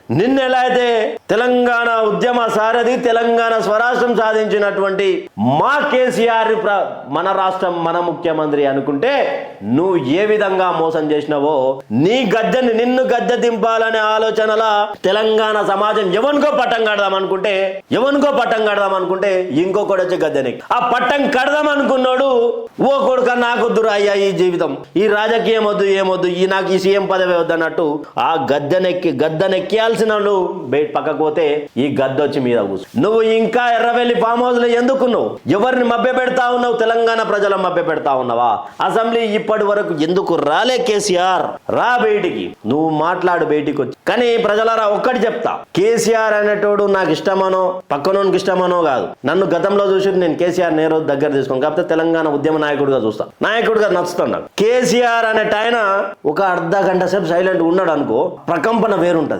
నిన్న ఎలా అయితే తెలంగాణ ఉద్యమ సారథి తెలంగాణ స్వరాష్ట్రం సాధించినటువంటి మా కేసీఆర్ మన రాష్ట్రం మన ముఖ్యమంత్రి అనుకుంటే నువ్వు ఏ విధంగా మోసం చేసినావో నిన్ను గద్దె దింపాలనే ఆలోచనల తెలంగాణ సమాజం ఎవరికో పట్టం కడదాం అనుకుంటే ఇంకొకటి వచ్చి గద్దెనికి ఆ పట్టం కడదాం అనుకున్నాడు ఓ కొడుక నాకొద్దురు అయ్యా ఈ జీవితం ఈ రాజకీయం వద్దు ఏమొద్దు ఈ నాకు ఈ సీఎం పదవి వద్దన్నట్టు ఆ గద్దెనెక్కియాల్సిన వాళ్ళు పక్కకు పోతే ఈ గద్దె వచ్చి మీద కూర్చు నువ్వు ఇంకా ఎర్రవెల్లి ఫామ్ హౌస్ లో ఎందుకు నువ్వు ఎవరిని మభ్య పెడతా ఉన్నావు తెలంగాణ ప్రజల మభ్య పెడతా ఉన్నావా అసెంబ్లీ ఇప్పటి వరకు ఎందుకు రాలే కేసీఆర్ రా బయటికి నువ్వు మాట్లాడు బయటికి వచ్చి కానీ ప్రజలరా ఒక్కటి చెప్తా కేసీఆర్ అనేటోడు నాకు ఇష్టమనో పక్కనోనికి ఇష్టమనో కాదు నన్ను గతంలో చూసి నేను కేసీఆర్ నేరు దగ్గర తీసుకోను కాకపోతే తెలంగాణ ఉద్యమ నాయకుడిగా చూస్తా నాయకుడిగా నచ్చుతాడు కేసీఆర్ అనేట ఆయన ఒక అర్ధ గంట సేపు సైలెంట్ ఉన్నాడు అనుకో ప్రకంపన వేరుంటది